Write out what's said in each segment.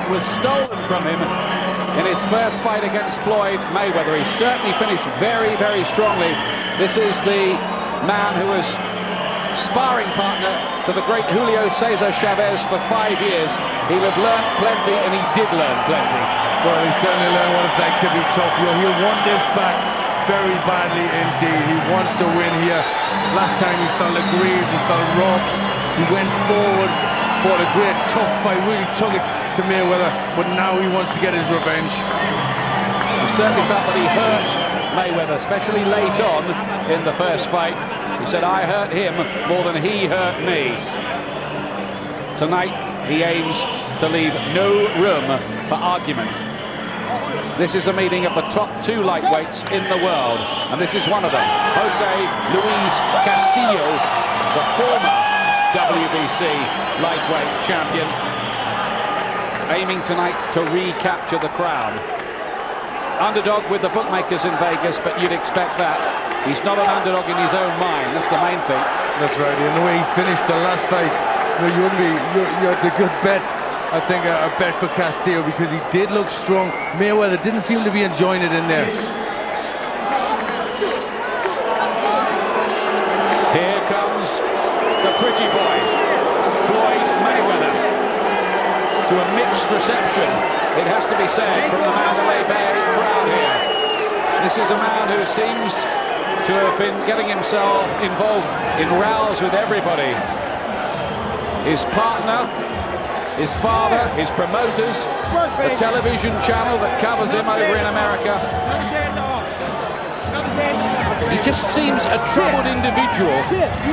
was stolen from him in his first fight against Floyd Mayweather. He certainly finished very, very strongly. This is the man who was sparring partner to the great Julio Cesar Chavez for 5 years. He'll have learned plenty, and he did learn plenty. Well, he certainly learned what it's like to be tough. He won this back very badly indeed. He wants to win here. Last time he felt aggrieved, he felt rough. He went forward, fought a great tough fight, really took it to Mayweather, but now he wants to get his revenge. He certainly felt that he hurt Mayweather, especially late on in the first fight. He said, I hurt him more than he hurt me. Tonight, he aims to leave no room for argument. This is a meeting of the top 2 lightweights in the world, and this is one of them. Jose Luis Castillo, the former WBC lightweight champion, aiming tonight to recapture the crown. Underdog with the bookmakers in Vegas, but you'd expect that. He's not an underdog in his own mind. That's the main thing. That's right. And the way he finished the last fight, you wouldn't be. It's a good bet. I think a bet for Castillo, because he did look strong. Mayweather didn't seem to be enjoying it in there. Here comes the pretty boy, Floyd Mayweather, to a mixed reception, it has to be said, from the Mandalay Bay crowd here. This is a man who seems to have been getting himself involved in rows with everybody. His partner, his father, his promoters, the television channel that covers him over in America. He just seems a troubled individual,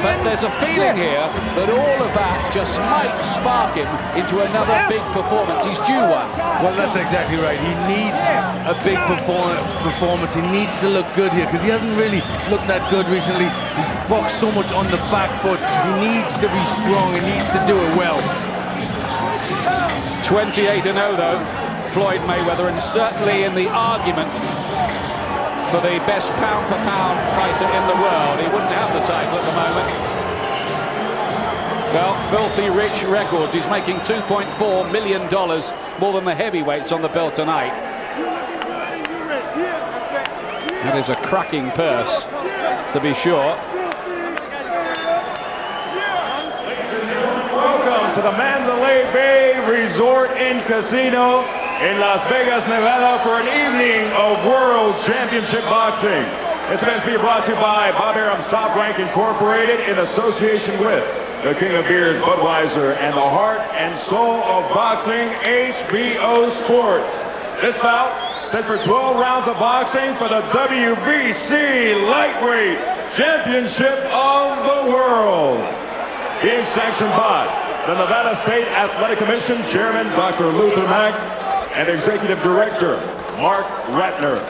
but there's a feeling here that all of that just might spark him into another big performance. He's due one. Well, that's exactly right. He needs a big performance. He needs to look good here, because he hasn't really looked that good recently. He's boxed so much on the back foot. He needs to be strong. He needs to do it well. 28-0 though, Floyd Mayweather, and certainly in the argument for the best pound-for-pound fighter in the world. He wouldn't have the title at the moment. Well, filthy rich records. He's making $2.4 million more than the heavyweights on the bill tonight. That is a cracking purse, to be sure. Welcome to the Mandalay Bay Resort and Casino in Las Vegas, Nevada, for an evening of World Championship Boxing. This event is being brought to you by Bob Arum's Top Rank Incorporated in association with the King of Beers, Budweiser, and the heart and soul of boxing, HBO Sports. This bout stands for 12 rounds of boxing for the WBC Lightweight Championship of the World. Being sanctioned by the Nevada State Athletic Commission Chairman Dr. Luther Mack and Executive Director Mark Ratner.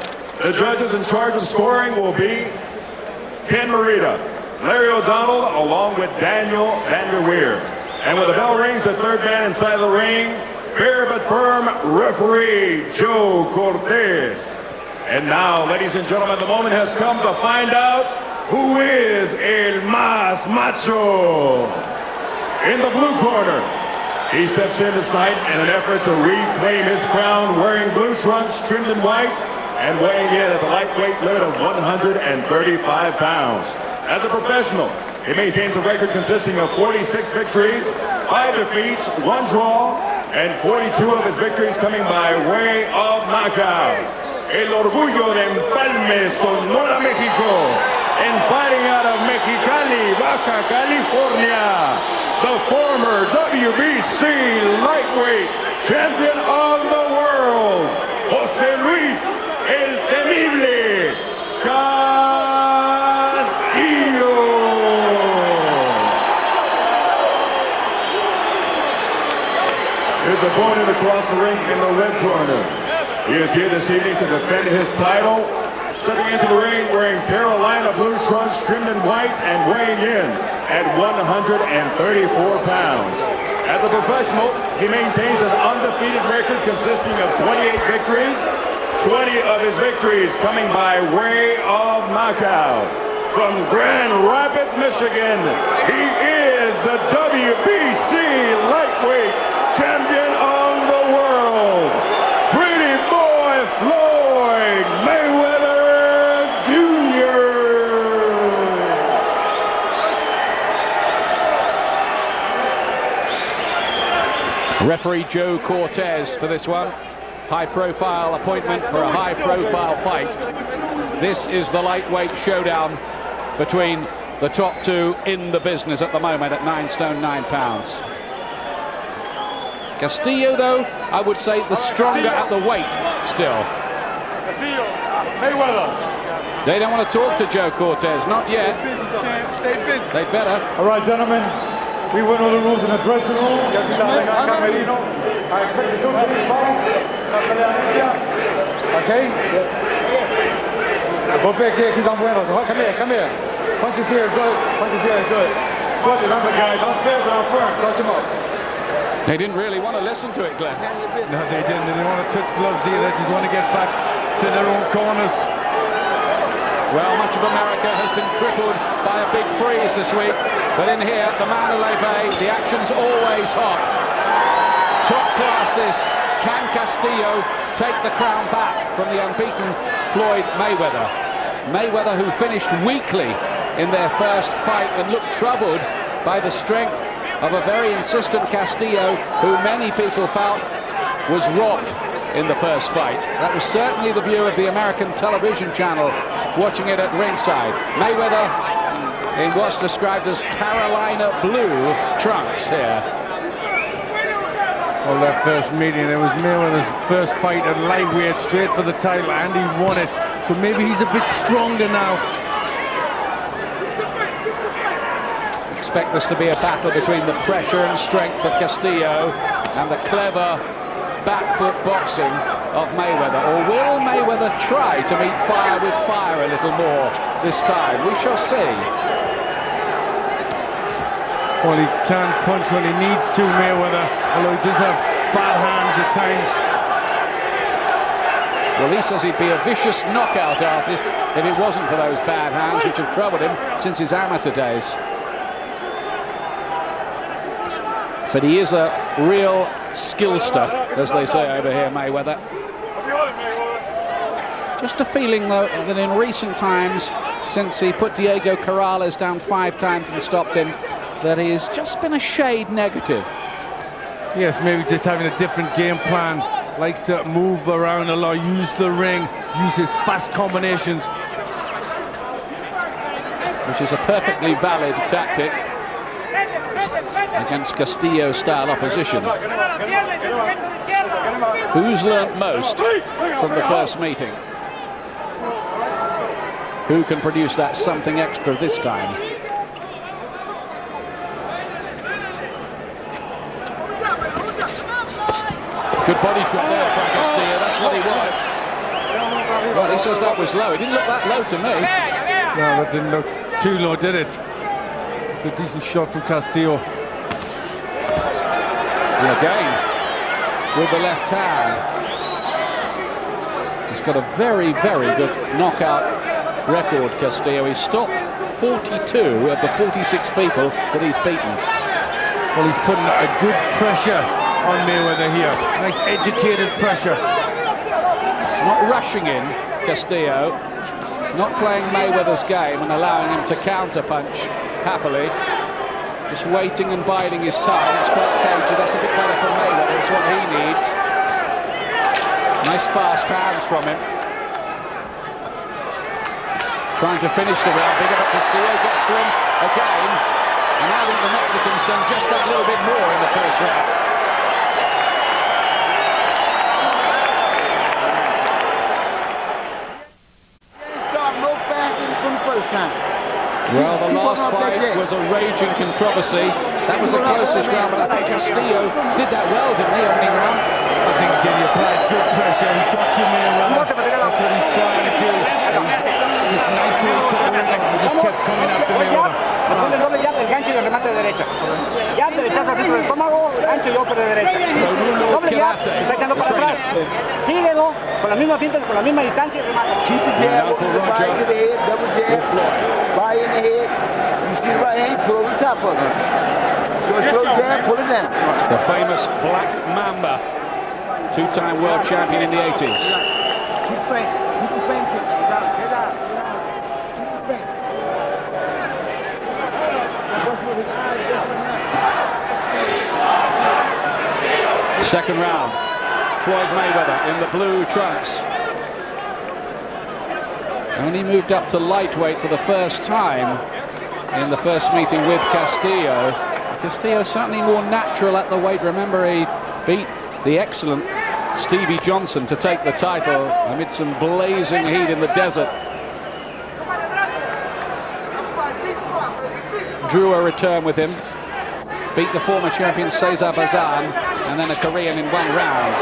The judges in charge of scoring will be Ken Morita, Larry O'Donnell, along with Daniel Van Der Weer. And when the bell rings, the third man inside the ring, fair but firm referee Joe Cortez. And now, ladies and gentlemen, the moment has come to find out who is El Más Macho. In the blue corner, he steps in this night in an effort to reclaim his crown, wearing blue trunks trimmed in white and weighing in at the lightweight limit of 135 pounds. As a professional, he maintains a record consisting of 46 victories, 5 defeats, 1 draw, and 42 of his victories coming by way of knockout. El orgullo de Empalme, Sonora, Mexico, and fighting out of Mexicali, Baja California, the former WBC lightweight champion of the world, Jose Luis El Temible Castillo. His opponent across the ring in the red corner. He is here this evening to defend his title. Stepping into the ring wearing Carolina blue trunks trimmed in white and weighing in at 134 pounds. As a professional, he maintains an undefeated record consisting of 28 victories, 20 of his victories coming by way of knockout. From Grand Rapids, Michigan, he is the WBC lightweight champion of the world. Referee Joe Cortez for this one. High-profile appointment for a high-profile fight. This is the lightweight showdown between the top two in the business at the moment at 9 stone 9 pounds. Castillo, though, I would say the stronger at the weight still. Castillo, Mayweather. They don't want to talk to Joe Cortez, not yet. They'd better. All right, gentlemen, we went over the rules in the dressing room. I expect to do this fight. Okay? Go back here, he's on bueno. Come here, come here. Punches here, good. Punches here, good. Floyd, remember, guys, I'm fair, but I'm firm. Touch him up. They didn't really want to listen to it, Glenn. No, they didn't. They didn't want to touch gloves either. They just want to get back to their own corners. Well, much of America has been crippled by a big freeze this week. But in here, the Mandalay Bay, the action's always hot. Top class this. Can Castillo take the crown back from the unbeaten Floyd Mayweather? Mayweather, who finished weakly in their first fight and looked troubled by the strength of a very insistent Castillo, who many people felt was robbed in the first fight. That was certainly the view of the American television channel watching it at ringside. Mayweather in what's described as Carolina blue trunks here. Well, that first meeting, it was Mayweather's first fight at lightweight, straight for the title, and he won it. So maybe he's a bit stronger now. Expect this to be a battle between the pressure and strength of Castillo and the clever back foot boxing of Mayweather. Or will Mayweather try to meet fire with fire a little more this time? We shall see. Well, he can punch when he needs to, Mayweather, although he does have bad hands at times. Well, he says he'd be a vicious knockout artist if it wasn't for those bad hands which have troubled him since his amateur days. But he is a real skillster, as they say over here, Mayweather. Just a feeling, though, that in recent times, since he put Diego Corrales down 5 times and stopped him, that he has just been a shade negative. Yes, maybe just having a different game plan. Likes to move around a lot, use the ring, use his fast combinations. Which is a perfectly valid tactic against Castillo-style opposition. Who's learnt most from the first meeting? Who can produce that something extra this time? Good body shot there from Castillo, that's what he wants. Well, he says that was low. It didn't look that low to me. No, that didn't look too low, did it? It's a decent shot from Castillo. And again, with the left hand. He's got a very, very good knockout record, Castillo. He's stopped 42 of the 46 people that he's beaten. Well, he's putting a good pressure on Mayweather here. Nice educated pressure. Not rushing in, Castillo. Not playing Mayweather's game and allowing him to counter-punch happily. Just waiting and biding his time. It's quite cagey. That's a bit better from Mayweather. It's what he needs. Nice fast hands from him. Trying to finish the round. Bigger, but Castillo gets to him again. And I think the Mexican's done just that little bit more in the first round. Well, the last fight was a raging controversy. That was the closest round, but I think Castillo did that well, didn't he, opening round? I think he applied good pressure. He got to Mayweather. That's what he's trying to do. Just nice little covering up. He just kept coming after Mayweather. Después del doble jab, el gancho y el remate de derecha. Jab, derechazo dentro del estómago, gancho y upper de derecha. Doble jab, se está echando para atrás. Síguelo, con la misma finta, con la misma distancia y remate. Keep the jab, right to the head, double jab, right in the head. You see the right hand, pull over the top of it. So it's slow jab, pull it down. The famous Black Mamba, two-time world champion in the 80s. Keep faint, keep the faint. Get out. Keep the faint. Second round. Floyd Mayweather in the blue trunks. Only moved up to lightweight for the first time in the first meeting with Castillo. Castillo certainly more natural at the weight. Remember, he beat the excellent Stevie Johnson to take the title amid some blazing heat in the desert. Drew a return with him. Beat the former champion Cesar Bazan, and then a Korean in one round.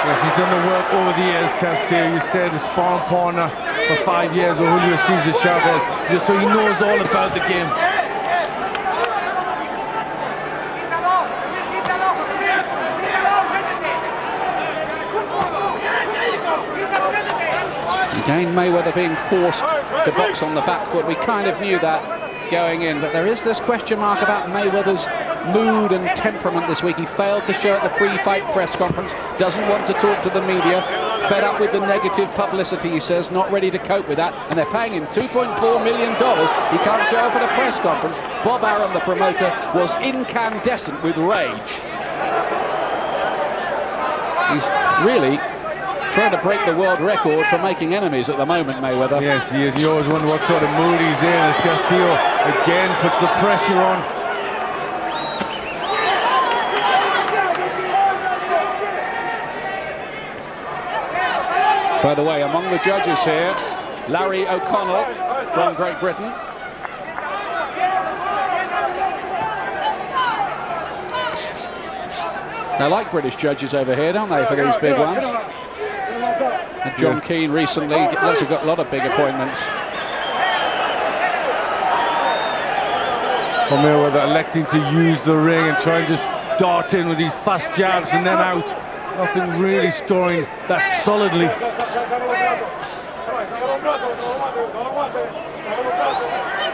Yes, he's done the work over the years, Castillo. You said the sparring partner for 5 years with Julio Cesar Chavez, so he knows all about the game. Again, Mayweather being forced to box on the back foot. We kind of knew that going in, but there is this question mark about Mayweather's mood and temperament this week. He failed to show at the pre-fight press conference, doesn't want to talk to the media, fed up with the negative publicity, he says, not ready to cope with that, and they're paying him $2.4 million. He can't show up at a press conference. Bob Arum, the promoter, was incandescent with rage. He's really trying to break the world record for making enemies at the moment, Mayweather. Yes, he is. You always wonder what sort of mood he's in as Castillo again puts the pressure on. By the way, among the judges here, Larry O'Connell from Great Britain. They like British judges over here, don't they, for these big ones? And John Keane recently, lots have got a lot of big appointments. Mayweather electing to use the ring and try and just dart in with these fast jabs and then out. Nothing really scoring that solidly.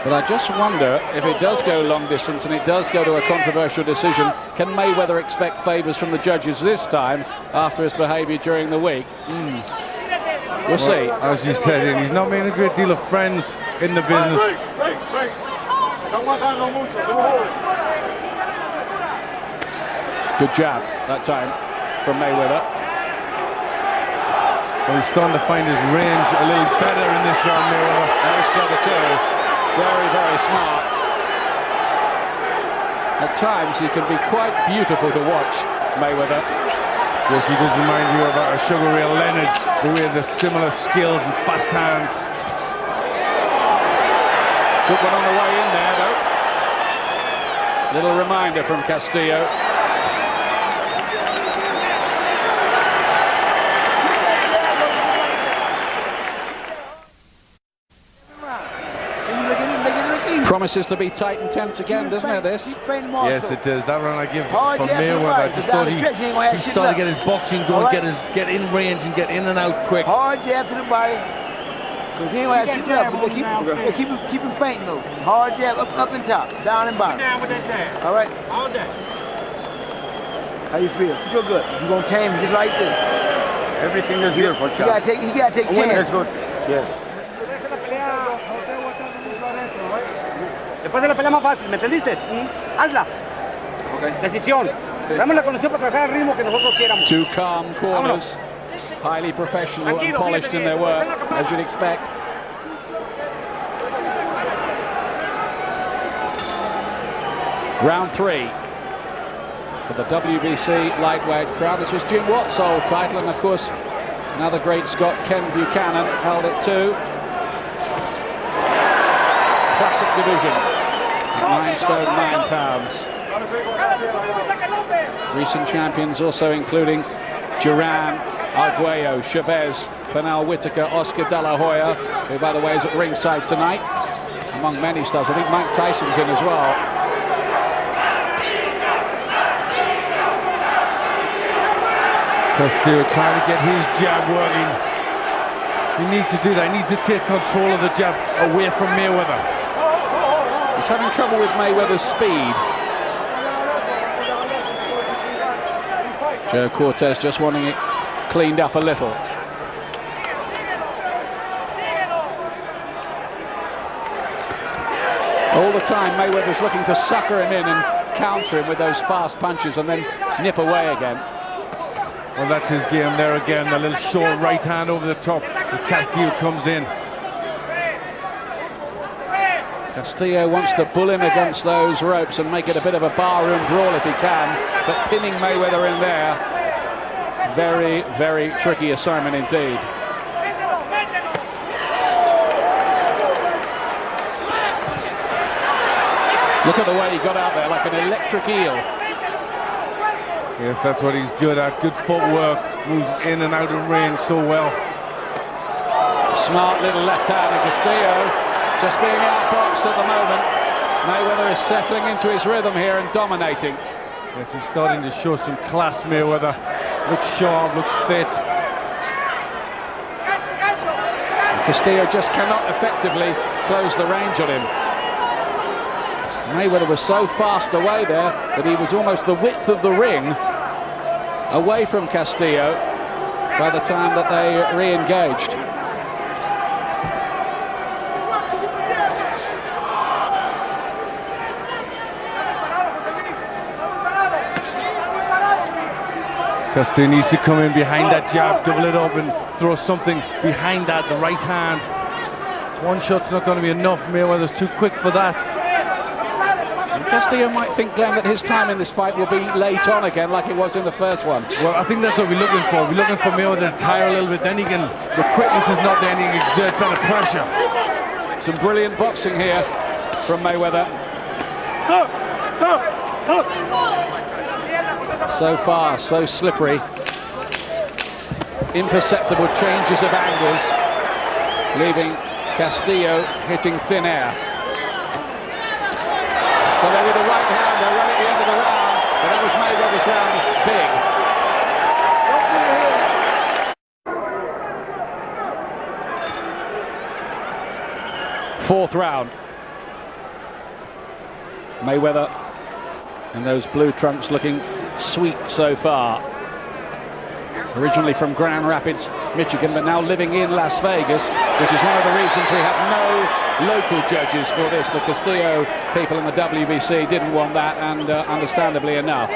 But I just wonder if it does go long distance and it does go to a controversial decision, can Mayweather expect favours from the judges this time after his behaviour during the week? We'll see. As you said, he's not making a great deal of friends in the business. Good jab that time from Mayweather. Well, he's starting to find his range a little better in this round, Mayweather. That was clever too. Very, very smart. At times he can be quite beautiful to watch, Mayweather. Yes, he does remind you of Sugar Ray Leonard, the way the similar skills and fast hands. Took one on the way in there, though. Little reminder from Castillo. Promises to be tight and tense again, doesn't it, this? Yes, it does. That run I give for Mayweather. I just thought he started to get his boxing going, get in range and get in and out quick. Hard jab to the body. Because he ain't going to have to keep him fainting though. Hard jab up and top, down and bottom. All right? All day. How you feel? You feel good. You're going to tame him just like this. Everything is beautiful, He got to take chance. Yes. Después de la pelea más fácil, ¿me entendiste? Hazla. Decisión. Dame la condición para trabajar al ritmo que nosotros quieramos. Two calm corners, highly professional and polished in their work, as you'd expect. Round 3 for the WBC lightweight crowd. This was Jim Watt's old title, and of course another great Scot, Ken Buchanan, held it too. Classic division, 9 stone 9 pounds. Recent champions also including Duran, Arguello, Chavez, Pernell Whitaker, Oscar De La Hoya, who by the way is at ringside tonight, among many stars. I think Mike Tyson's in as well. Castillo trying to get his jab working. He needs to do that. He needs to take control of the jab away from Mayweather. He's having trouble with Mayweather's speed. Joe Cortez just wanting it cleaned up a little. All the time Mayweather's looking to sucker him in and counter him with those fast punches and then nip away again. Well, that's his game there again. A little short right hand over the top as Castillo comes in. Castillo wants to bull him against those ropes and make it a bit of a barroom brawl if he can, but pinning Mayweather in there, very, very tricky assignment indeed. Look at the way he got out there like an electric eel. Yes, that's what he's good at. Good footwork, moves in and out of range so well. Smart little left hand of Castillo. Just being outboxed at the moment. Mayweather is settling into his rhythm here and dominating. Yes, he's starting to show some class, Mayweather. Looks sharp, looks fit. Castillo just cannot effectively close the range on him. Mayweather was so fast away there that he was almost the width of the ring away from Castillo by the time that they re-engaged. Castillo needs to come in behind that jab, double it up and throw something behind that, the right hand. One shot's not going to be enough. Mayweather's too quick for that. And Castillo might think, Glenn, that his time in this fight will be late on again like it was in the first one. Well, I think that's what we're looking for. We're looking for Mayweather to tire a little bit, then he can, the quickness is not there and he can exert better pressure. Some brilliant boxing here from Mayweather. So fast, so slippery. Imperceptible changes of angles, leaving Castillo hitting thin air. So there with the right hand, they're right at the end of the round, but that was Mayweather's round big. Fourth round. Mayweather in those blue trunks looking sweet so far. Originally from Grand Rapids, Michigan, but now living in Las Vegas, which is one of the reasons we have no local judges for this. The Castillo people in the WBC didn't want that, and understandably enough.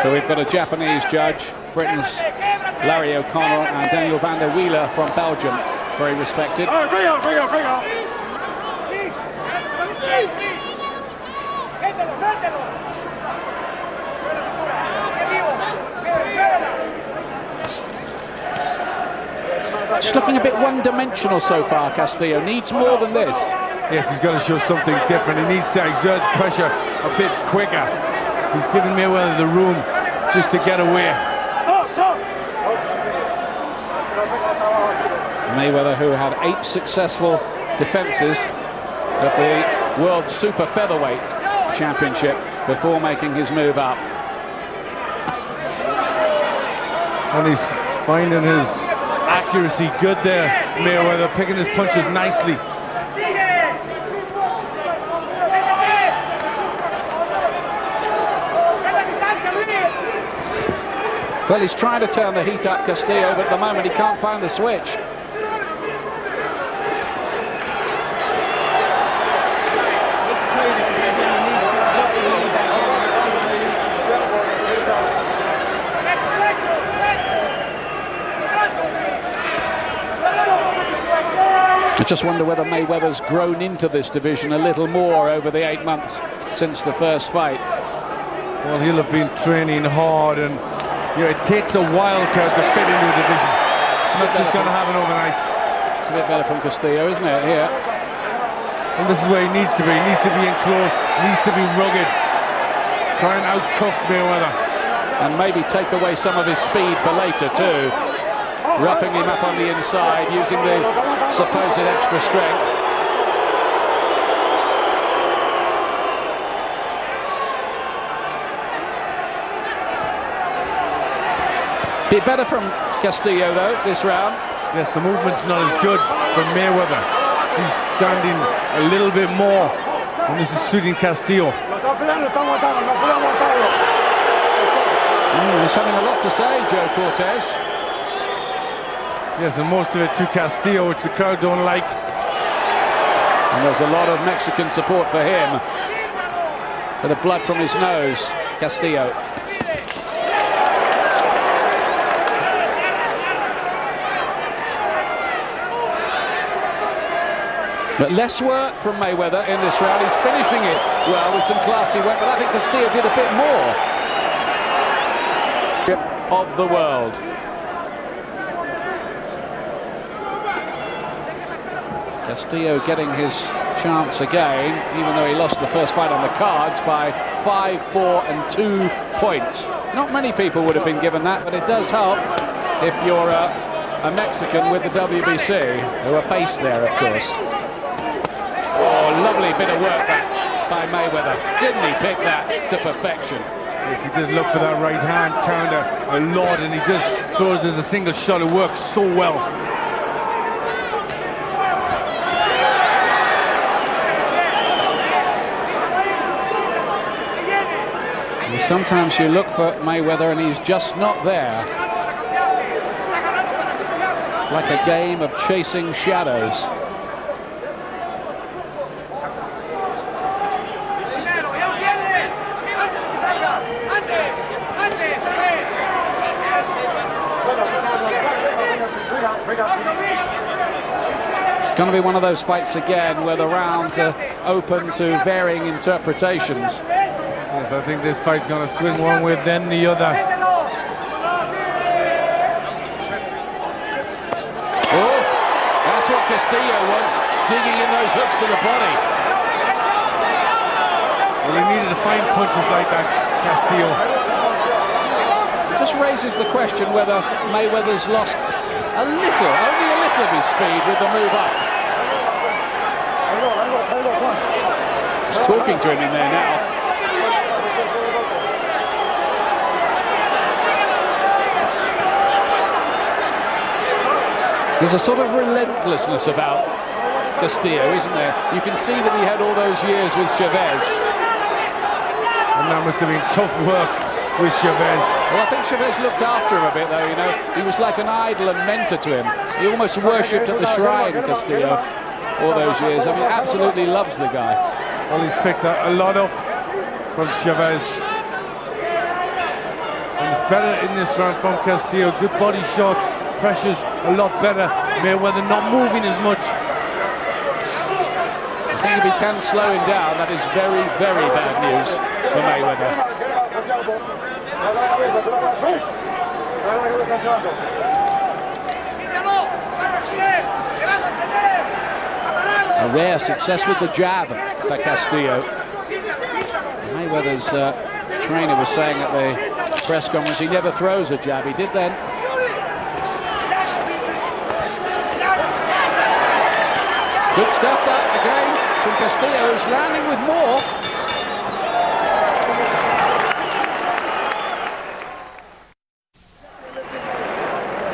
So we've got a Japanese judge, Britain's Larry O'Connell, and Daniel van der Wheeler from Belgium, very respected. Bring on. Just looking a bit one-dimensional so far, Castillo. Needs more than this. Yes, he's got to show something different. He needs to exert pressure a bit quicker. He's giving Mayweather the room just to get away. Mayweather, who had 8 successful defenses of the World Super Featherweight Championship before making his move up. And he's finding his accuracy good there, Mayweather, picking his punches nicely. Well, he's trying to turn the heat up, Castillo, but at the moment he can't find the switch. I just wonder whether Mayweather's grown into this division a little more over the 8 months since the first fight. Well, he'll have been training hard, and you know, it takes a while to fit into a division. It's not just going to happen overnight. It's a bit better from Castillo, isn't it, here? And this is where he needs to be. He needs to be in close, needs to be rugged. Try and out-tough Mayweather. And maybe take away some of his speed for later, too. Roughing him up on the inside, using the supposed extra strength. Bit better from Castillo, though, this round. Yes, the movement's not as good from Mayweather. He's standing a little bit more, and this is suiting Castillo. He's having a lot to say, Joe Cortez. Yes, and most of it to Castillo, which the crowd don't like. And there's a lot of Mexican support for him. Bit of blood from his nose, Castillo. But less work from Mayweather in this round. He's finishing it well with some classy work, but I think Castillo did a bit more. Of the world. Castillo getting his chance again, even though he lost the first fight on the cards by 5, 4 and 2 points. Not many people would have been given that, but it does help if you're a Mexican with the WBC, who are based there, of course. Oh, lovely bit of work that by Mayweather. Didn't he pick that to perfection? Yes, he does look for that right hand counter a lot, and he does throws as a single shot. It works so well. And sometimes you look for Mayweather and he's just not there. It's like a game of chasing shadows. It's going to be one of those fights again where the rounds are open to varying interpretations. Yes, I think this fight's going to swing one way, then the other. Oh, that's what Castillo wants, digging in those hooks to the body. Well, he needed to find punches like that, Castillo. Just raises the question whether Mayweather's lost a little, only a little of his speed with the move up. He's talking to him in there now. There's a sort of relentlessness about Castillo, isn't there? You can see that he had all those years with Chavez. And that must have been tough work with Chavez. Well, I think Chavez looked after him a bit, though, you know. He was like an idol and mentor to him. He almost worshipped at the shrine, Castillo, all those years. I mean, absolutely loves the guy. Well, he's picked a lot up from Chavez. And it's better in this round from Castillo. Good body shots, pressures a lot better. Mayweather not moving as much. I think if he can slow him down, that is very, very bad news for Mayweather. A rare success with the jab for Castillo. Mayweather's trainer was saying at the press conference he never throws a jab. He did then. Good stuff that again from Castillo, who's landing with more.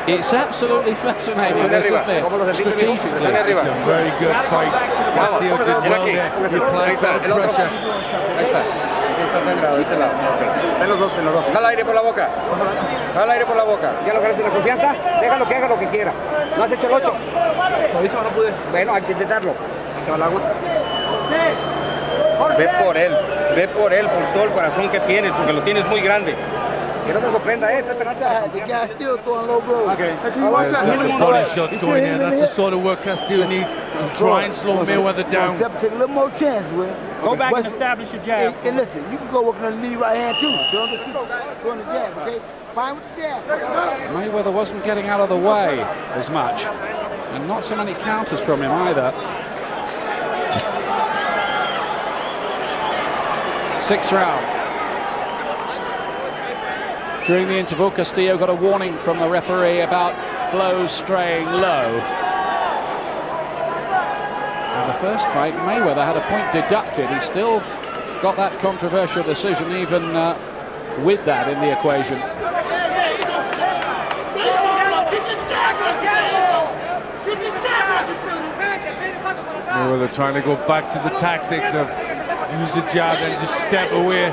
It's absolutely fascinating, this, isn't it? Strategically. It's a very good fight. Castillo did well there. He applied that pressure. En los dos. Jala aire por la boca. Jala aire por la boca. Ya lo ganas en la confianza, déjalo que haga lo que quiera. No has hecho el 8. Todavía no pude. Bueno, hay que intentarlo. ¿Al agua? Ve por él, por todo el corazón que tienes, porque lo tienes muy grande. Que no te sorprenda, the guy's still throwing low blows. Okay. The body shots going in. That's the sort of work Castillo needs to try and slow Mayweather down. Take a little more chance, Will. Go back and establish your jab. And listen, you can go working on the knee right hand too. Don't get throwing the jab, okay? Fine with the jab. Mayweather wasn't getting out of the way as much. And not so many counters from him either. Sixth round. During the interval, Castillo got a warning from the referee about blows straying low. And the first fight, Mayweather had a point deducted. He still got that controversial decision, even with that in the equation. Mayweather trying to go back to the tactics of use the jab and just step away.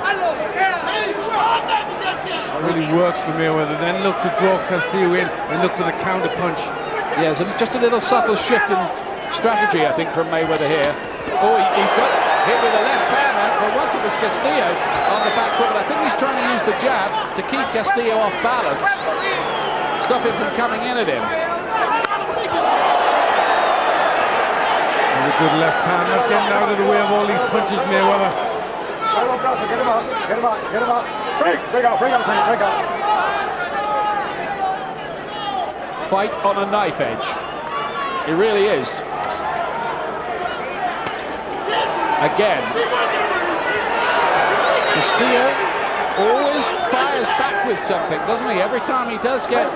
Really works for Mayweather, then look to draw Castillo in and look for the counter punch. Yes, and just a little subtle shift in strategy, I think, from Mayweather here. Oh, he got hit with a left hammer. Well, once it was Castillo on the back foot, but I think he's trying to use the jab to keep Castillo off balance, stop him from coming in at him. A good left hand, not getting out of the way of all these punches, Mayweather. Get him out, get him out, get him out. Break out, break out, break out. Fight on a knife edge. It really is. Again. Castillo always fires back with something, doesn't he? Every time he does get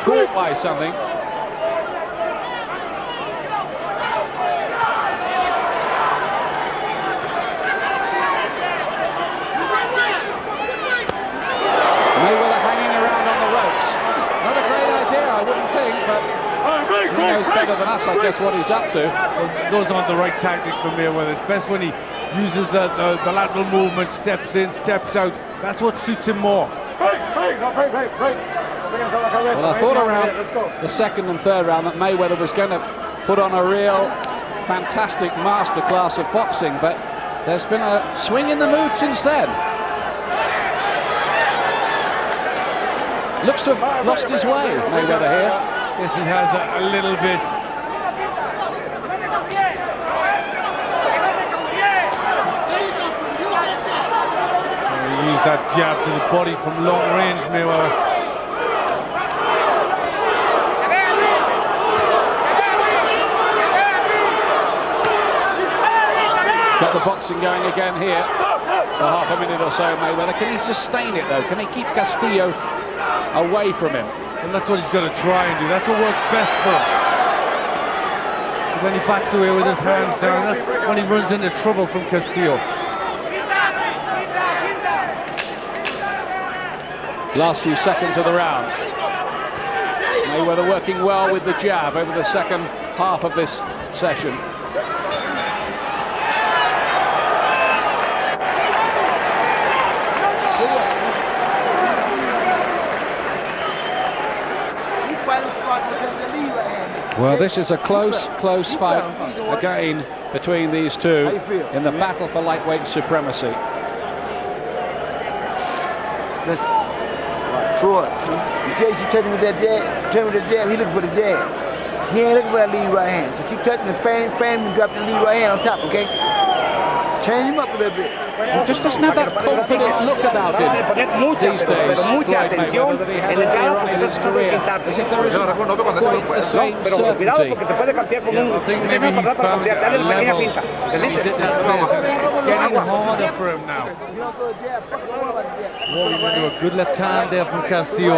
caught by something. Mayweather hanging around on the ropes. Not a great idea, I wouldn't think, but he knows better than us, I guess, what he's up to. Those aren't the right tactics for Mayweather. It's best when he uses the lateral movement, steps in, steps out. That's what suits him more. Well, I thought around the second and third round that Mayweather was going to put on a real fantastic masterclass of boxing, but there's been a swing in the mood since then. Looks to have lost his way, Mayweather here. Yes, he has a little bit. He used that jab to the body from long range, Mayweather. Got the boxing going again here for half a minute or so, Mayweather. Can he sustain it, though? Can he keep Castillo away from him? And that's what he's got to try and do. That's what works best for him. But when he backs away with his hands down, that's when he runs into trouble from Castillo. Last few seconds of the round. Mayweather working well with the jab over the second half of this session. Well, this is a close fight again between these two in the battle for lightweight supremacy. Listen, Floyd, you say you keep touching with that jab, touching with the jab, he looking for the jab. He ain't looking for that lead right hand. So keep touching the fan and drop the lead right hand on top, okay? Change him up a little bit. He just doesn't have that confident look about him these days, Floyd Mayweather, that he had earlier on in his career, as if there isn't quite the same certainty. I think maybe he's found a level. He's getting harder for him now. Rolling into a good left hand there from Castillo.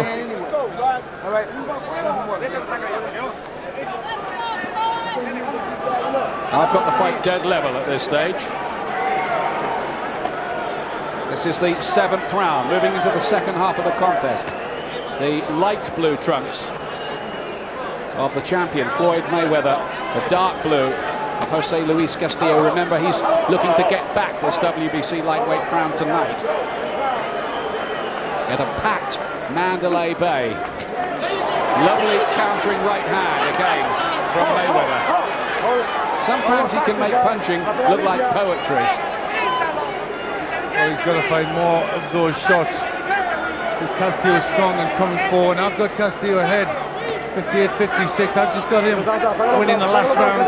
I've got the fight dead level at this stage. This is the 7th round, moving into the second half of the contest. The light blue trunks of the champion, Floyd Mayweather. The dark blue of Jose Luis Castillo. Remember, he's looking to get back this WBC lightweight crown tonight at a packed Mandalay Bay. Lovely countering right hand again from Mayweather. Sometimes he can make punching look like poetry. Well, he's got to find more of those shots. Because Castillo is strong and coming forward. I've got Castillo ahead, 58-56. I've just got him winning the last round.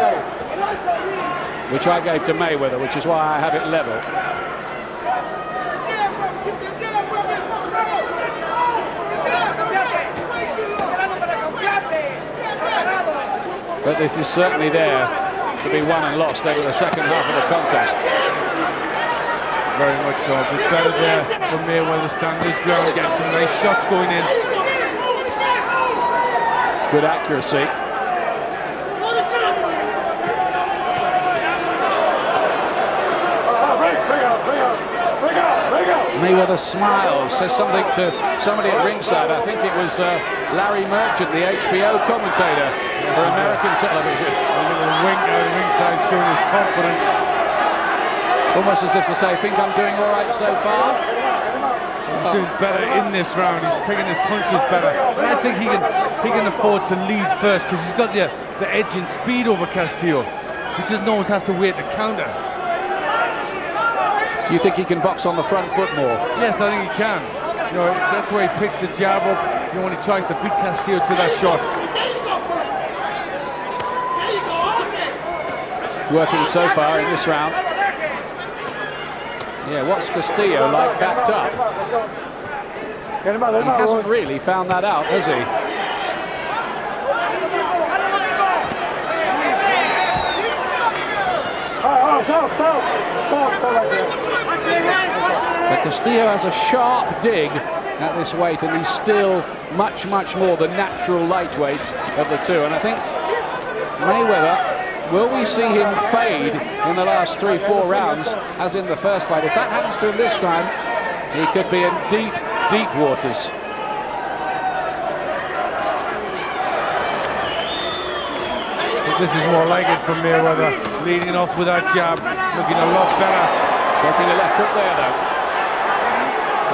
Which I gave to Mayweather, which is why I have it level. But this is certainly there to be won and lost over the second half of the contest. Very much so. It's better there for Mayweather standing his ground, getting some nice shots going in. Good accuracy. Mayweather smiles, says something to somebody at ringside. I think it was Larry Merchant, the HBO commentator for American television. A little wink out of ringside showing his confidence. Almost as if to say, think I'm doing all right so far? He's doing better in this round. He's picking his punches better. And I think he can afford to lead first because he's got the edge in speed over Castillo. He just always has to wait to counter. Do you think he can box on the front foot more? Yes, I think he can. You know, that's where he picks the jab up. You know, when he tries to beat Castillo to that shot. Working so far in this round. Yeah, what's Castillo like backed up? He hasn't really found that out, has he? But Castillo has a sharp dig at this weight, and he's still much, much more the natural lightweight of the two. And I think Mayweather, will we see him fade in the last 3-4 rounds, as in the first fight? If that happens to him this time, he could be in deep, deep waters. This is more like it for Mayweather, leading off with that jab, looking a lot better. Taking a left hook there, though.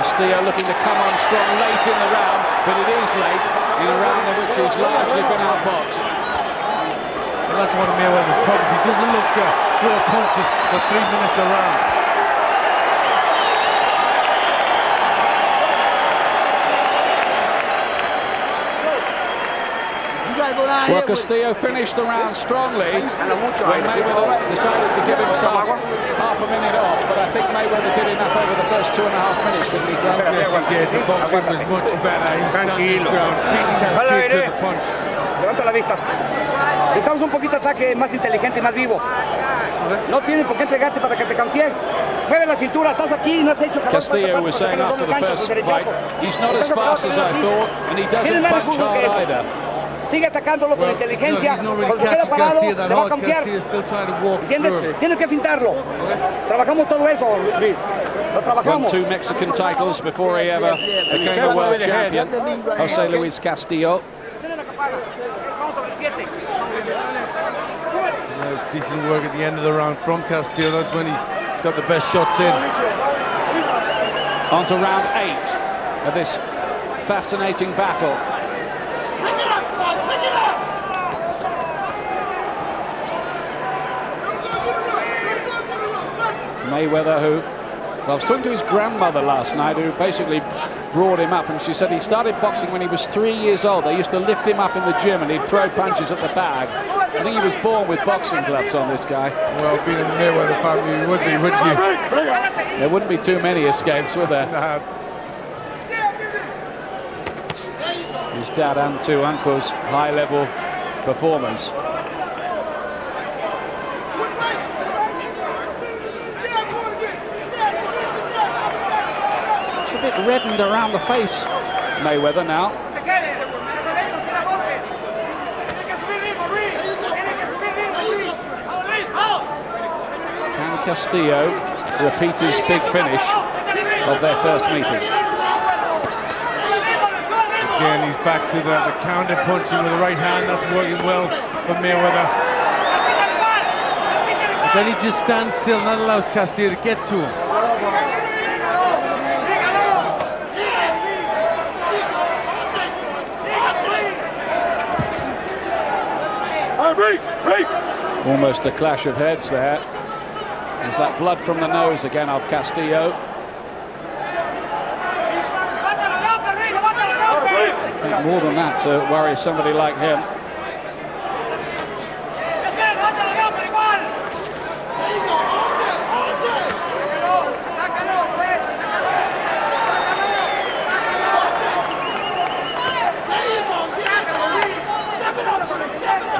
Castillo looking to come on strong late in the round, but it is late in a round in which he's largely been outboxed. And that's one of Mayweather's problems. He doesn't look to throw punches for 3 minutes a round. Well, Castillo finished the round strongly when Mayweather decided to give himself half a minute off, but I think Mayweather did enough over the first 2.5 minutes, didn't he, Grant? Yes, he did. The boxing was much better. He stood his ground, beating Castillo to the punch. Levanta la vista. Necesitamos un poquito de ataque más inteligente y más vivo. No tienen por qué entregarte para que te cansien. Mueve la cintura, estás aquí, no has hecho Castillo was saying after the first fight, he's not as fast as I thought, and he doesn't punch hard either. Sigue atacándolo con inteligencia, cuando queda parado, te va a cambiar. ¿Entiendes? Tienes que pintarlo. Trabajamos todo eso, Luis. Lo trabajamos. Won 2 Mexican titles before he ever became a world champion, Jose Luis Castillo. There's decent work at the end of the round from Castillo. That's when he got the best shots in. On to round 8 of this fascinating battle. Mayweather, who, well, I was talking to his grandmother last night, who basically brought him up, and she said he started boxing when he was 3 years old. They used to lift him up in the gym and he'd throw punches at the bag. I think he was born with boxing gloves on, this guy. Well, being in the Mayweather family, you would be, wouldn't you? There wouldn't be too many escapes, would there? His dad and 2 uncles, high-level performers. A bit reddened around the face, Mayweather now. Can Castillo repeat his big finish of their first meeting? Again, he's back to the counter punching with the right hand. That's working well for Mayweather. But then he just stands still and that allows Castillo to get to him. Almost a clash of heads there. There's that blood from the nose again of Castillo. I think more than that to worry somebody like him.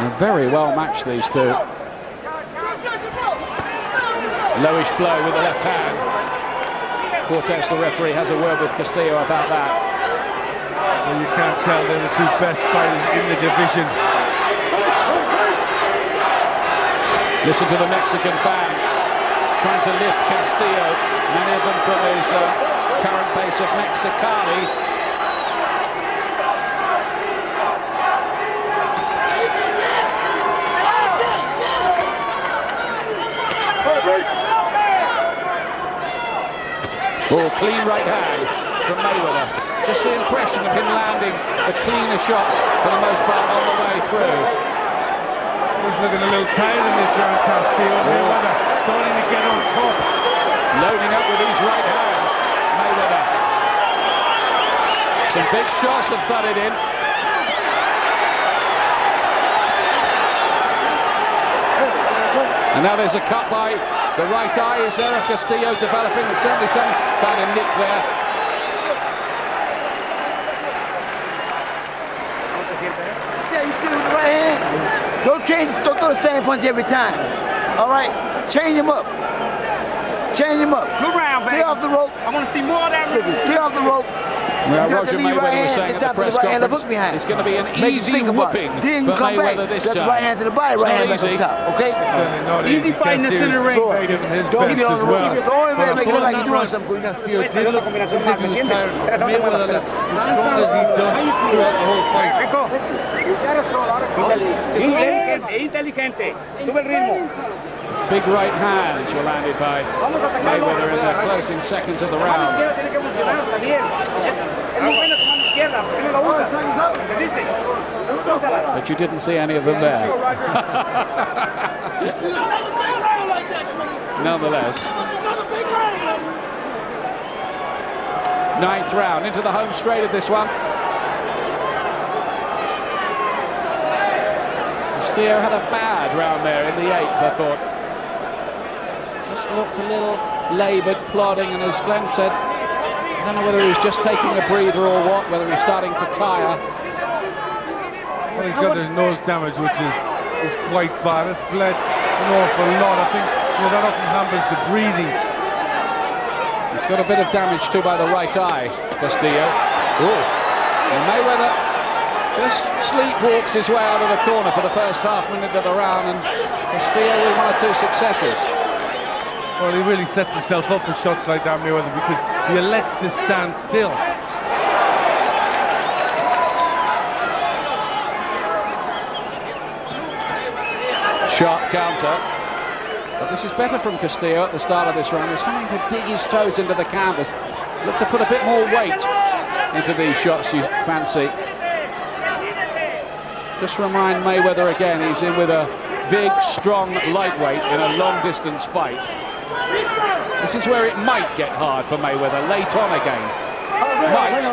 They're very well matched, these two. Lowish blow with the left hand. Cortez, the referee, has a word with Castillo about that. Well, you can't tell they're the 2 best fighters in the division. Listen to the Mexican fans trying to lift Castillo, many of them from his current base of Mexicali. Oh, clean right hand from Mayweather. Just the impression of him landing the cleaner shots for the most part on the way through. He's looking a little tired in this round, Castillo. Mayweather starting to get on top. Loading up with these right hands, Mayweather. Some big shots have thudded in. And now there's a cut by the right eye. Is there a Castillo developing? There's certainly some kind of nick there. Yeah, you still with the right hand. Don't change, don't throw the same punch every time. All right? Change him up. Change him up. Good round, baby. Stay off the rope. I want to see more of that. Stay off the rope. Well, Roger Mayweather was saying at the press conference it's going to be an easy whooping for Mayweather this time. Right hand to the body, right hand back on top, okay? Easy fighting in the center ring. Don't get on the rope. The only way to make it look like you're doing something. Castillo did look as if he was tired. Mayweather looked as strong as he'd done throughout the whole fight. Inteligente. Sube el ritmo. Big right hands were landed by Mayweather in the closing seconds of the round. But you didn't see any of them there. Nonetheless. Ninth round, into the home straight of this one. Castillo had a bad round there in the 8th, I thought. Just looked a little laboured, plodding, and as Glenn said, I don't know whether he was just taking a breather or what, whether he's starting to tire. Well, he's got his nose damage, which is quite bad. It's bled an awful lot. I think that often hampers the breathing. He's got a bit of damage too by the right eye, Castillo. Ooh. And Mayweather just sleepwalks his way out of the corner for the first half minute of the round, and Castillo with 1 or 2 successes. Well, he really sets himself up for shots like that, Mayweather, because he elects to stand still. Sharp counter. But this is better from Castillo at the start of this round. There's something to dig his toes into the canvas. Look to put a bit more weight into these shots you fancy. Just remind Mayweather again, he's in with a big, strong lightweight in a long-distance fight. This is where it might get hard for Mayweather late on again. Might.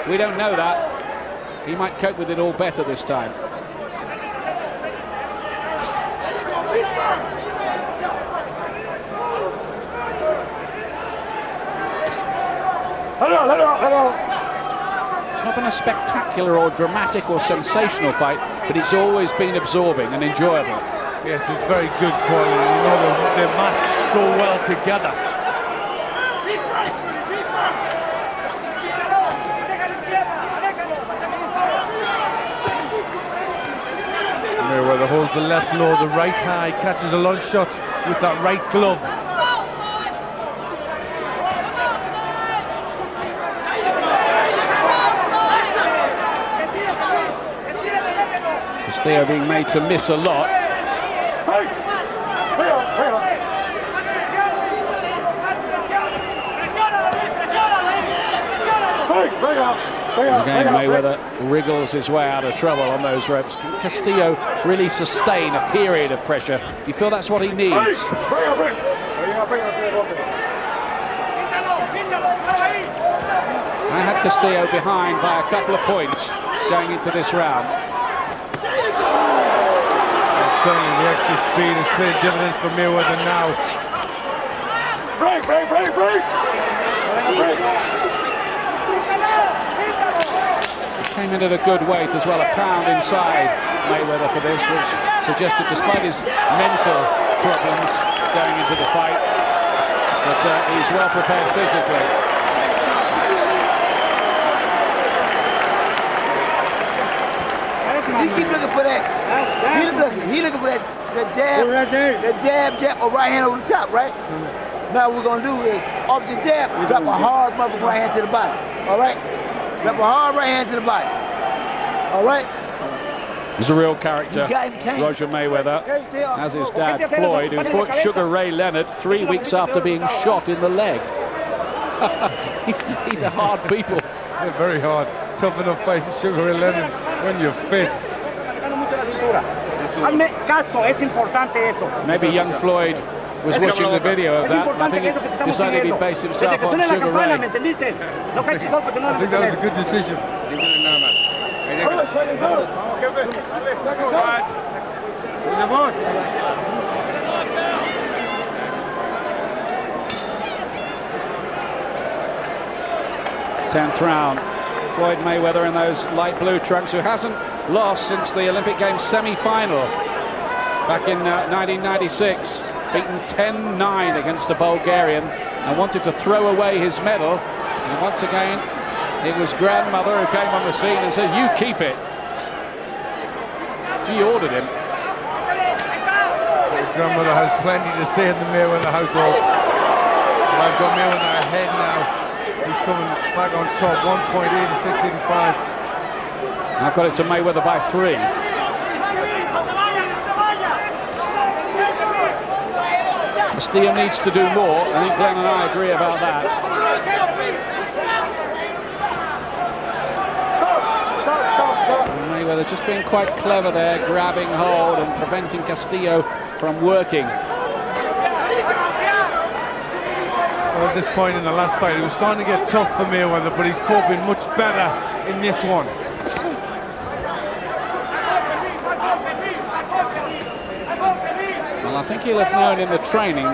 We don't know that. He might cope with it all better this time. It's not been a spectacular or dramatic or sensational fight, but it's always been absorbing and enjoyable. Yes, it's very good quality. You know, they match so well together. Mayweather holds the left low, the right high, catches a lot of shots with that right glove. Castillo being made to miss a lot. Again, Mayweather wriggles his way out of trouble on those ropes. Can Castillo really sustain a period of pressure? You feel that's what he needs? I had Castillo behind by a couple of points going into this round. Certainly the extra speed has paid dividends for Mayweather now. He came in at a good weight as well, a pound inside Mayweather for this, which suggested despite his mental problems going into the fight, that he's well prepared physically. He keep looking for that. He looking for that jab, or right hand over the top, right? Now what we're gonna do is off the jab, drop a hard motherfucking right hand to the body. All right? Drop a hard right hand to the body. All right? He's a real character, Roger Mayweather, as his dad Floyd, who fought Sugar Ray Leonard 3 weeks after being shot in the leg. He's a hard people. They're very hard. Tough enough fighting Sugar Ray Leonard when you're fit. Maybe young Floyd was watching the video of that. I think he decided he'd base himself on Sugar Ray. I think that was a good decision. 10th round. Floyd Mayweather in those light blue trunks, who hasn't lost since the Olympic Games semi-final back in 1996, beaten 10-9 against a Bulgarian and wanted to throw away his medal. And once again, it was grandmother who came on the scene and said, "You keep it." She ordered him. His grandmother has plenty to say in the Mayweather household. But I've got Mayweather ahead now. He's coming back on top, 1.8 to 685. I've got it to Mayweather by 3. Castillo needs to do more. I think Glenn and I agree about that. And Mayweather just being quite clever there, grabbing hold and preventing Castillo from working. Well, at this point in the last fight, it was starting to get tough for Mayweather, but he's coping much better in this one. Well, I think he'll have known in the training,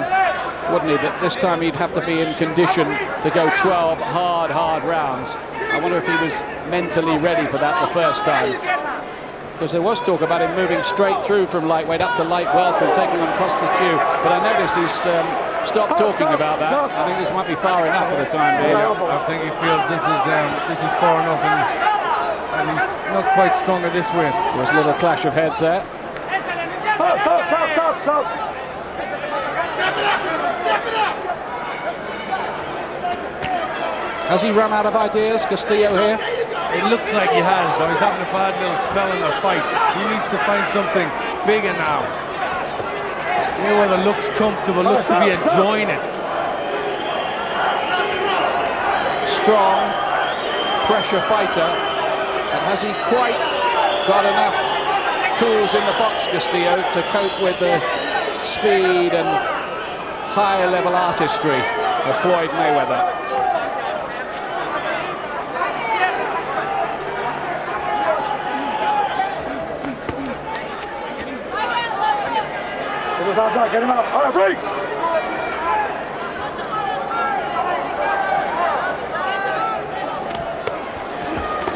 wouldn't he, that this time he'd have to be in condition to go 12 hard rounds. I wonder if he was mentally ready for that the first time. Because there was talk about him moving straight through from lightweight up to light welter and taking on Castillo. But I notice he's stopped talking about that. I think this might be far enough for the time being. I think he feels this is far enough, and he's not quite stronger this way. There was a little clash of heads there. Stop. Has he run out of ideas, Castillo, here? It looks like he has, though. He's having a bad little spell in the fight. He needs to find something bigger now. Mayweather looks comfortable, looks to be enjoying it. Strong pressure fighter, but has he quite got enough tools in the box, Castillo, to cope with the speed and higher level artistry of Floyd Mayweather? Get him out. All right, break.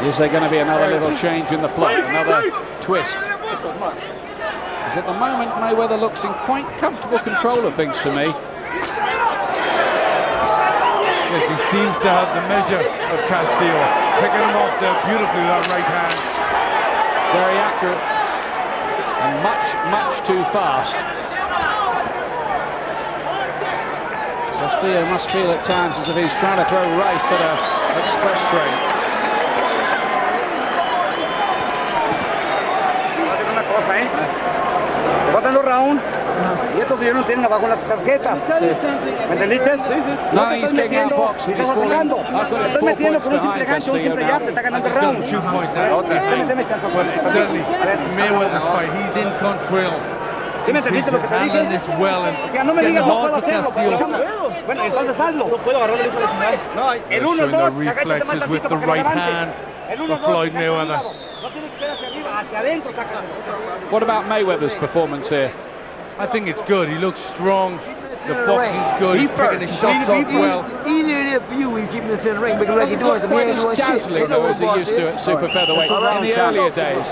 Is there going to be another little change in the plot, another twist? Because at the moment, Mayweather looks in quite comfortable control of things to me. Yes, he seems to have the measure of Castillo. Picking him off there beautifully with that right hand. Very accurate and much too fast. Castillo must feel at times as if he's trying to throw rice at an express train. Faltan los rounds y estos no tienen abajo las tarjetas. ¿Me entendiste? No, he's getting out box. He's falling. I've got it 4 points behind Castillo now. Te está dando 2 points now. But certainly, it's Mayweather's fight. He's in control. ¿Sí me entendiste lo que te dije? This well, and o sea, no me it's digas, no puedo hard for hacerlo. Castillo. Bueno, entonces hazlo. No puedo agarrar el personal. No, el 1, el 2, reflexes with the right hand for Floyd Mayweather. No tiene que ser hacia arriba, hacia adentro. What about Mayweather's performance here? I think it's good. He looks strong. The boxing's good. He's picking his shots off well. Easier it is for you when you keep him in the ring, because like you're doing some quite as dazzling though as he used to at super featherweight in the earlier days.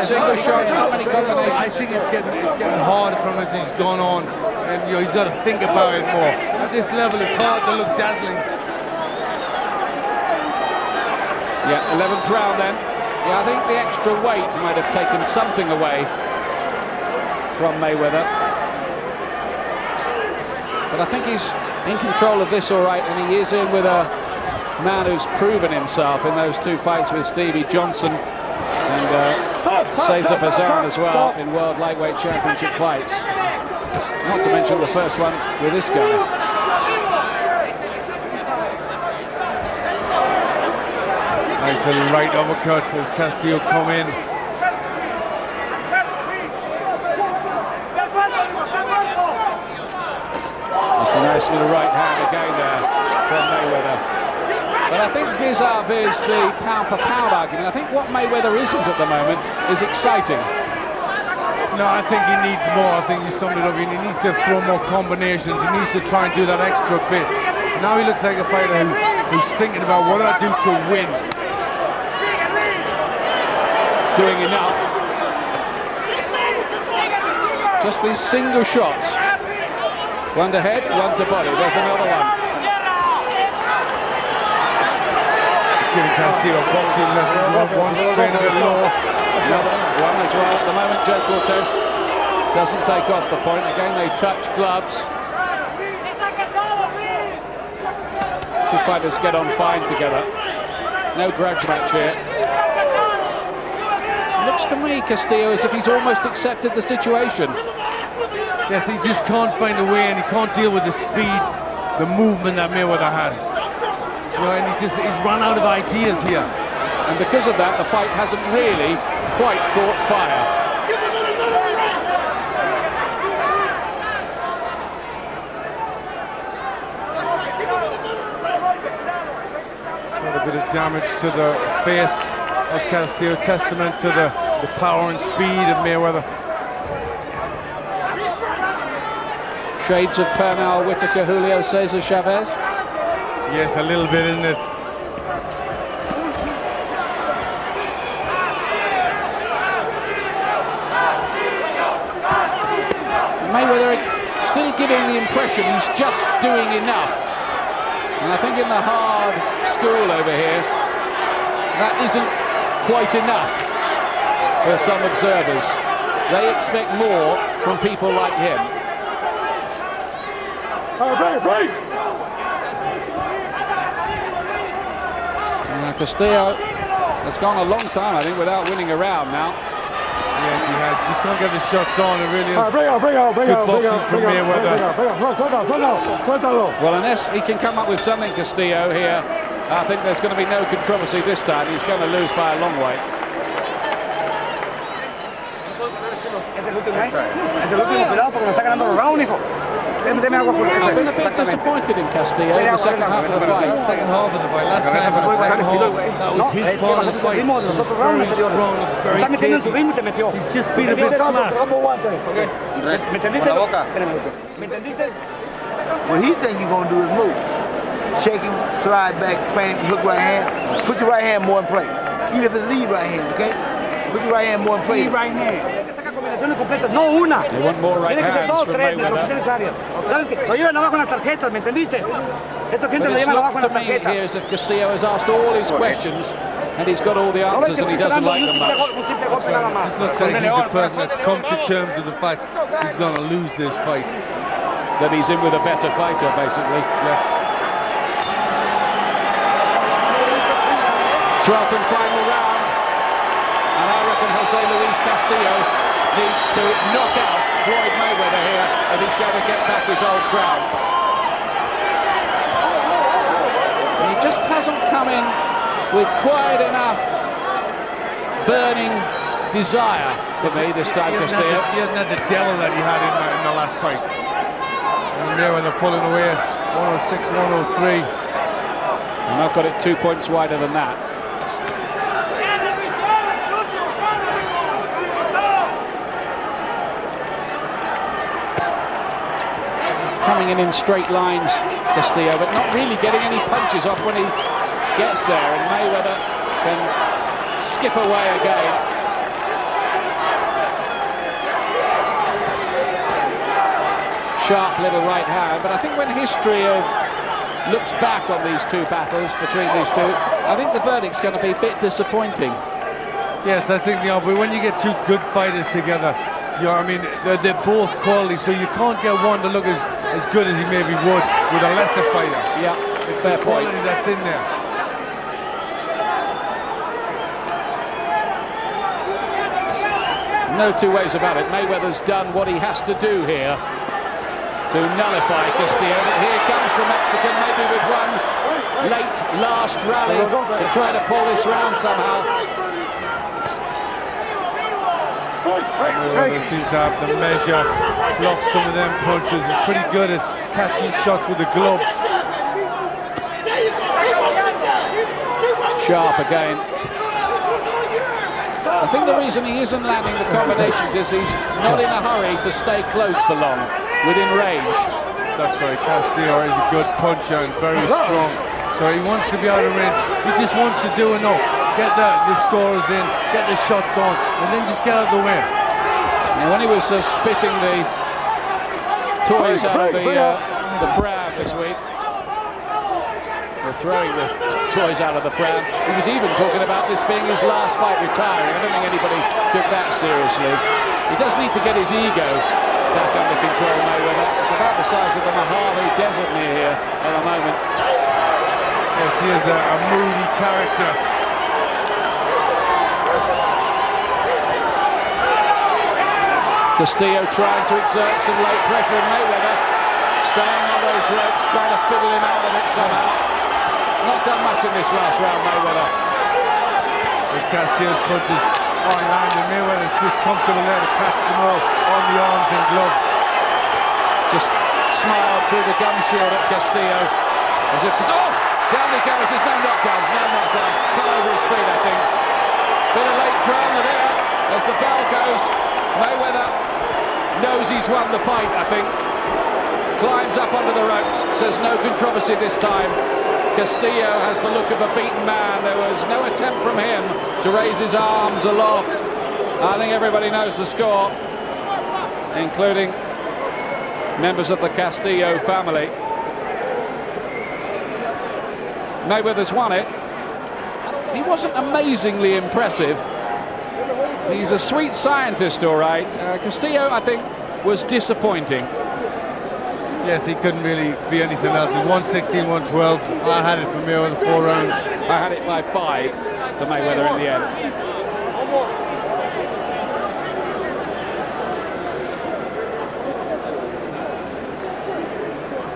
Single shots, not many combinations. I think it's getting harder from as he's gone on, and he's got to think about it more. At this level, it's hard to look dazzling. Yeah, 11th round then. Yeah, I think the extra weight might have taken something away from Mayweather. But I think he's in control of this all right, and he is in with a man who's proven himself in those 2 fights with Stevie Johnson and Cesar Bazan as well in World Lightweight Championship fights. Not to mention the first one with this guy. Nice little right uppercut as Castillo come in. Nice little right hand again there from Mayweather. But I think vis-a-vis the pound-for-pound argument, I think what Mayweather isn't at the moment is exciting. No, I think he needs more. I think you summed it up. He needs to throw more combinations. He needs to try and do that extra bit. Now he looks like a fighter who's thinking about what do I do to win. Doing enough. Just these single shots. One to head, one to body. There's another one. Giving Castillo boxing lessons. One straight at low. Another one as well. At the moment, Joe Cortez doesn't take off the point. Again, they touch gloves. Two fighters get on fine together. No grudge match here. Looks to me, Castillo, as if he's almost accepted the situation. Yes, he just can't find a way, and he can't deal with the speed, the movement that Mayweather has. You know, and he's run out of ideas here. And because of that, the fight hasn't really quite caught fire. A bit of damage to the face of Castillo, testament to the power and speed of Mayweather. Shades of Pernell, Whitaker, Julio Cesar Chavez. Yes, a little bit, isn't it? Mayweather still giving the impression he's just doing enough. And I think in the hard school over here, that isn't quite enough for some observers. They expect more from people like him. Castillo has gone a long time, I think, without winning a round now. Yes, he has. Just can't get the shots on. It really is good boxing from Mayweather. Well, unless he can come up with something, Castillo, here, I think there's going to be no controversy this time. He's going to lose by a long way. I've been a bit disappointed in Castillo in the second half of the fight. Second half of the fight. Last time in the second half, that was his part of the fight. He was very strong, very cagey. He's just been a bit flat. What he think you're going to do is move. Shake him, slide back, feint, hook right hand. Put your right hand more in play. Even if it's lead right hand, okay? Put your right hand more in play. Right hand. No una. They want more right hands dos, from tres, lo que sea Mayweather. necesario. ¿Sabes qué? Lo llevan abajo en las tarjetas, ¿me entendiste? Esta gente But lo it's llevan abajo en looked las to me tarjetas. here as if Castillo has asked all his questions and he's got all the answers and he doesn't like them much. It just looks like he's the person that's come to terms with the fact he's going to lose this fight. That he's in with a better fighter, basically. Yes. 12th and final round. And I reckon Jose Luis Castillo needs to knock out Floyd Mayweather here if he's going to get back his old crown. He just hasn't come in with quite enough burning desire for me this time, Castillo. He hasn't had the devil that he had in the last fight. And Mayweather pulling away at 106, 103. And I've got it 2 points wider than that. Coming in straight lines, Castillo, but not really getting any punches off when he gets there, and Mayweather can skip away again. Sharp little right hand, but I think when history looks back on these two battles between these two, I think the verdict's going to be a bit disappointing. Yes, I think, but when you get two good fighters together, I mean, they're both quality, so you can't get one to look as good as he maybe would with a lesser fighter. Yeah, it's fair the point. quality that's in there. No two ways about it. Mayweather's done what he has to do here to nullify Castillo. But here comes the Mexican, maybe with one late last rally to try to pull this round somehow. Mayweather seems to have the measure, blocks some of them punches, and pretty good at catching shots with the gloves. Sharp again. I think the reason he isn't landing the combinations is he's not in a hurry to stay close for long, within range. That's right, Castillo is a good puncher and very strong. So he wants to be out of range. He just wants to do enough. Get the scores in, get the shots on, and then just get out of the way. And when he was spitting the toys out of the pram this week, or throwing the toys out of the pram, he was even talking about this being his last fight, retiring. I don't think anybody took that seriously. He does need to get his ego back under control, Mayweather. It's about the size of the Mojave Desert near here at the moment. Yes, he is a moody character. Castillo trying to exert some late pressure on Mayweather, staying on those ropes, trying to fiddle him out of it somehow. Not done much in this last round, Mayweather. With Castillo's punches on landing, Mayweather's just comfortable there to catch them all on the arms and gloves. Just smiled through the gum shield at Castillo, as if, oh, down he goes, there's no knockdown, Fell over his feet, I think. Bit of late drama there, as the bell goes. Mayweather knows he's won the fight, I think. Climbs up under the ropes, says no controversy this time. Castillo has the look of a beaten man. There was no attempt from him to raise his arms aloft. I think everybody knows the score, including members of the Castillo family. Mayweather's won it. He wasn't amazingly impressive. He's a sweet scientist, all right. Castillo, I think, was disappointing. Yes, he couldn't really be anything else. It's 116, 112. I had it for Mayweather, 4 rounds. I had it by 5 to Mayweather in the end.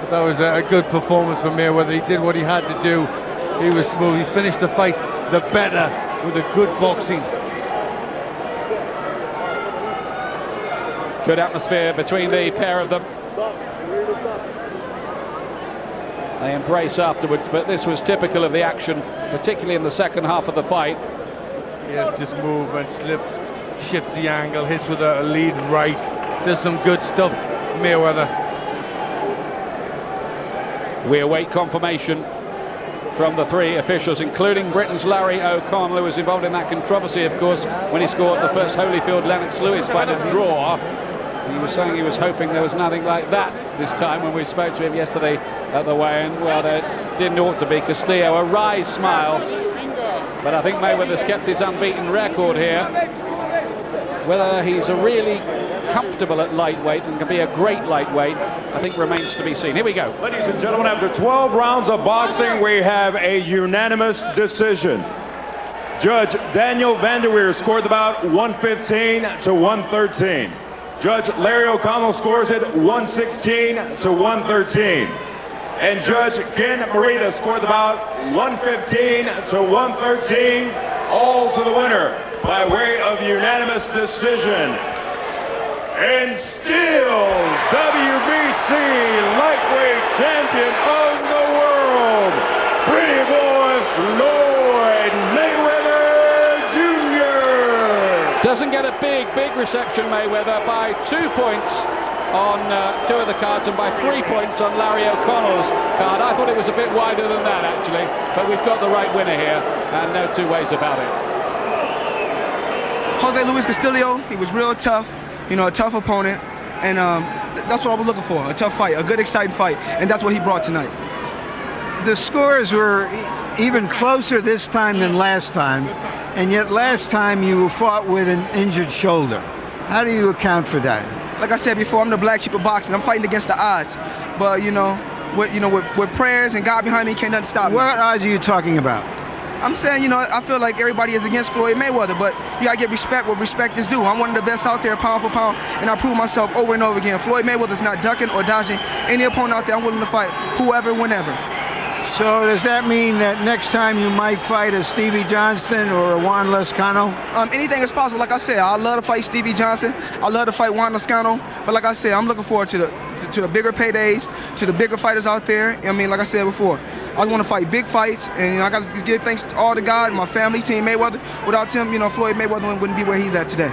But that was a good performance from Mayweather. He did what he had to do. He was smooth. He finished the fight the better with a good boxing. Good atmosphere between the pair of them. They embrace afterwards, but this was typical of the action, particularly in the second half of the fight. Yes, just movement, slips, shifts the angle, hits with a lead right. Does some good stuff, Mayweather. We await confirmation from the 3 officials, including Britain's Larry O'Connell, who was involved in that controversy, of course, when he scored the first Holyfield-Lennox Lewis fight a draw. He was saying he was hoping there was nothing like that this time when we spoke to him yesterday at the weigh-in. Well, there didn't ought to be. Castillo, a wry smile. But I think Mayweather's kept his unbeaten record here. Whether he's a really comfortable at lightweight and can be a great lightweight, I think remains to be seen. Here we go. Ladies and gentlemen, after 12 rounds of boxing, we have a unanimous decision. Judge Daniel Vanderweer scored the bout 115 to 113. Judge Larry O'Connell scores it 116 to 113. And Judge Ken Morita scored the bout 115 to 113. All to the winner by way of unanimous decision. And still WBC lightweight champion of the world, pretty boy Floyd Mayweather Jr. Doesn't get a big reception, Mayweather, by 2 points on 2 of the cards and by 3 points on Larry O'Connell's card. I thought it was a bit wider than that, actually, but we've got the right winner here, and no 2 ways about it. Jose Luis Castillo, he was real tough, you know, a tough opponent, and that's what I was looking for, a tough fight, a good, exciting fight, and that's what he brought tonight. The scores were even closer this time than last time, and yet last time you fought with an injured shoulder. How do you account for that? Like I said before, I'm the black sheep of boxing. I'm fighting against the odds, but with prayers and God behind me, can't nothing stop me. What odds are you talking about? I'm saying, I feel like everybody is against Floyd Mayweather, but you gotta get respect what respect is due. I'm one of the best out there, pound for pound, and I prove myself over and over again. Floyd Mayweather's not ducking or dodging any opponent out there. I'm willing to fight whoever, whenever. So does that mean that next time you might fight a Stevie Johnston or a Juan Lezcano? Anything is possible. Like I said, I love to fight Stevie Johnson. I love to fight Juan Lezcano. But like I said, I'm looking forward to the bigger paydays, to the bigger fighters out there. I mean, like I said before, I want to fight big fights, and I got to give thanks to all to God and my family, Team Mayweather. Without them, Floyd Mayweather wouldn't be where he's at today.